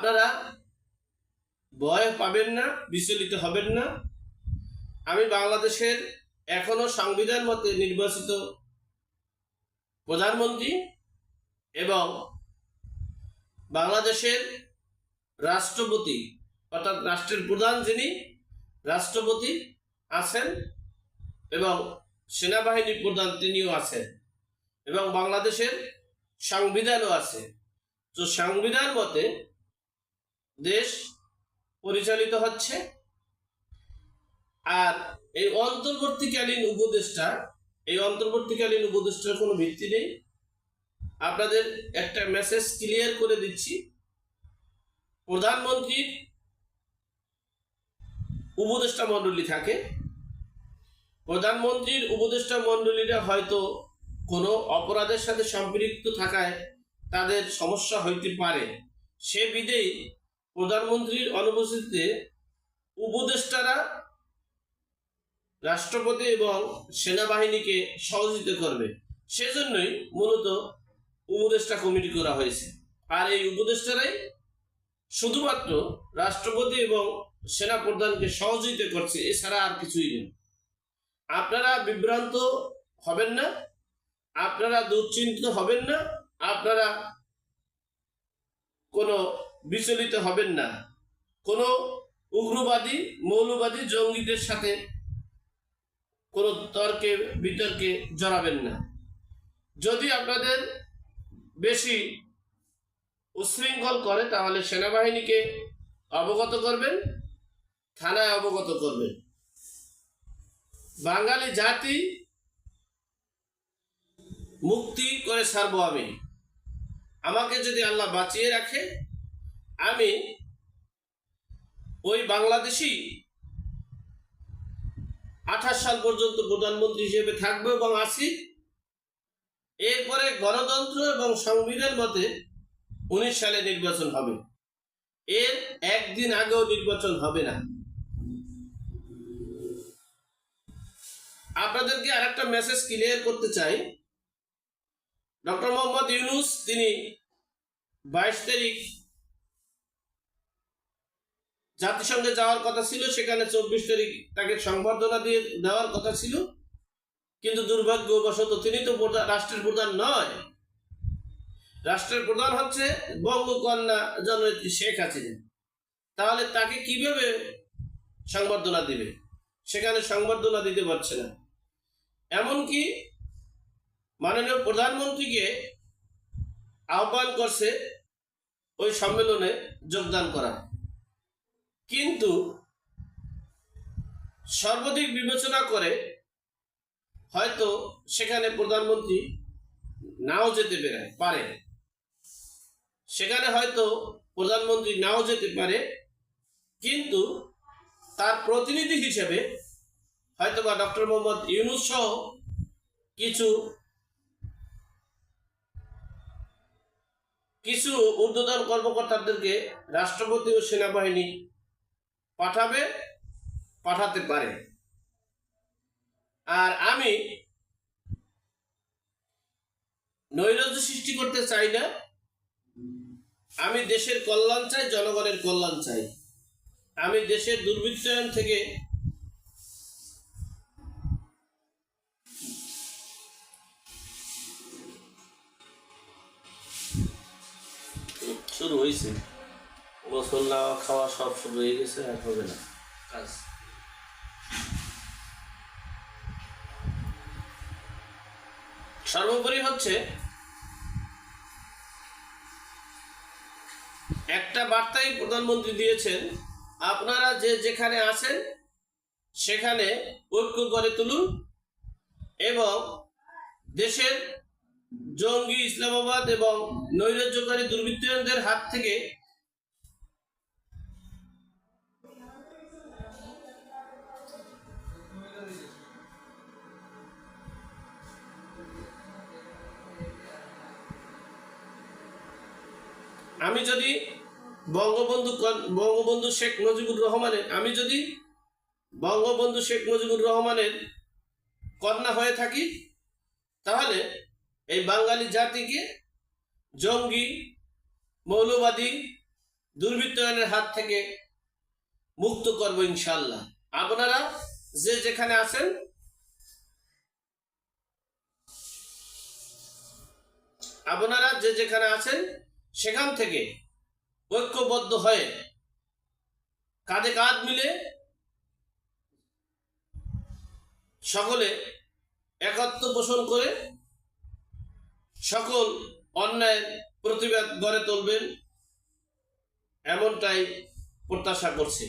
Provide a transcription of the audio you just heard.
আপনারা ভয় পাবেন না, বিচলিত হবেন না। আমি বাংলাদেশের এখনো সংবিধান মতে নির্বাচিত প্রধানমন্ত্রী এবং বাংলাদেশের রাষ্ট্রপতি অর্থাৎ রাষ্ট্রের প্রধান যিনি রাষ্ট্রপতি আছেন এবং সেনাবাহিনীর প্রধান তিনিও আছেন এবং বাংলাদেশের সংবিধানও আছে। তো সংবিধান মতে দেশ পরিচালিত হচ্ছে। আর এই অন্তর্বর্তীকালীন উপদেষ্টার কোনো ভিত্তি নেই। আপনাদের একটা মেসেজ ক্লিয়ার করে দিচ্ছি, প্রধানমন্ত্রীর উপদেষ্টা মণ্ডলী থাকে। প্রধানমন্ত্রীর উপদেষ্টা মণ্ডলীরা হয়তো কোনো অপরাধের সাথে সম্পৃক্ত থাকায় তাদের সমস্যা হইতে পারে, সে বিধেই প্রধানমন্ত্রীর অনুপস্থিতিতে উপদেষ্টারা রাষ্ট্রপতি এবং সেনাবাহিনীকে সহযোগিতা করবে। সেজন্যই মূলত উপদেষ্টা কমিটি করা হয়েছে। আর এই উপদেষ্টারাই শুধুমাত্র রাষ্ট্রপতি এবং সেনা প্রধানকে সহযোগিতা করছে, এছাড়া আর কিছুই নেই। আপনারা বিভ্রান্ত হবেন না, আপনারা দুশ্চিন্তিত হবেন না, আপনারা কোনো বিচলিত হবেন না, কোনো উগ্রবাদী মৌলবাদী জঙ্গিদের সাথে কোনো তর্কে বিতর্কে জড়াবেন না। যদি আপনাদের বেশি উচ্ছৃঙ্খল করে তাহলে সেনাবাহিনীকে অবগত করবেন, থানায় অবগত করবেন। বাঙালি জাতি মুক্তি করে ছাড়বো আমি। আমাকে যদি আল্লাহ বাঁচিয়ে রাখে আমি ওই বাংলাদেশি 28 সাল পর্যন্ত প্রধানমন্ত্রী হিসেবে থাকবো এবং আছি। এরপরে গণতন্ত্র এবং সংবিধান মতে 19 সালে নির্বাচন হবে, এর একদিন আগেও নির্বাচন হবে না। আপনাদেরকে আরেকটা মেসেজ ক্লিয়ার করতে চাই, ডক্টর মোহাম্মদ ইউনূস তিনি 22 তারিখ জাতিসংঘে যাওয়ার কথা ছিল, সেখানে 24 তারিখ তাকে সংবর্ধনা দিয়ে দেওয়ার কথা ছিল, কিন্তু দুর্ভাগ্যবশত তিনি তো রাষ্ট্রের প্রধান নয়। রাষ্ট্রের প্রধান হচ্ছে বঙ্গকন্যা জননেত্রী শেখ হাসিনা। তাহলে তাকে কিভাবে সংবর্ধনা দিবে? সেখানে সংবর্ধনা দিতে পারছে না। এমনকি মাননীয় প্রধানমন্ত্রীকে আহ্বান করছে ওই সম্মেলনে যোগদান করা, কিন্তু সর্বাধিক বিবেচনা করে হয়তো সেখানে প্রধানমন্ত্রী নাও যেতে পারে, সেখানে হয়তো প্রধানমন্ত্রী নাও যেতে পারে, কিন্তু তার প্রতিনিধি হিসেবে হয়তোবা ডক্টর মোহাম্মদ ইউনূস সহ কিছু ঊর্ধ্বতন কর্মকর্তাদেরকে রাষ্ট্রপতি ও সেনাবাহিনী পাঠাতে পারে। আর আমি নৈরাজ্য সৃষ্টি করতে চাই না, আমি দেশের কল্যাণ চাই, জনগণের কল্যাণ চাই। আমি দেশের দুর্বৃত্তায়ন থেকে শুরু হয়েছে, গোসল নেওয়া খাওয়া সব শুরু হয়ে গেছে, আর হবে না কাজ। সর্বোপরি হচ্ছে একটা বার্তাই প্রধানমন্ত্রী দিয়েছেন, আপনারা যেখানে আছেন সেখানে ঐক্য গড়ে তুলুন এবং দেশের জঙ্গি ইসলামাবাদ এবং নৈরাজ্যকারী দুর্বৃত্তদের হাত থেকে আমি যদি বঙ্গবন্ধু শেখ মুজিবুর রহমানের কন্যা হয়ে থাকি, তাহলে এই বাঙালি জাতিকে জঙ্গি মৌলবাদী দুর্বৃত্তায়নের হাত থেকে মুক্ত করব ইনশাআল্লাহ। আপনারা যে যেখানে আছেন সেখান থেকে ঐক্যবদ্ধ হয়ে কাঁধে কাঁধ মিলে সকলে একত্র পোষণ করে সকল অন্যায়ের প্রতিবাদ গড়ে তুলবেন, এমনটাই প্রত্যাশা করছি।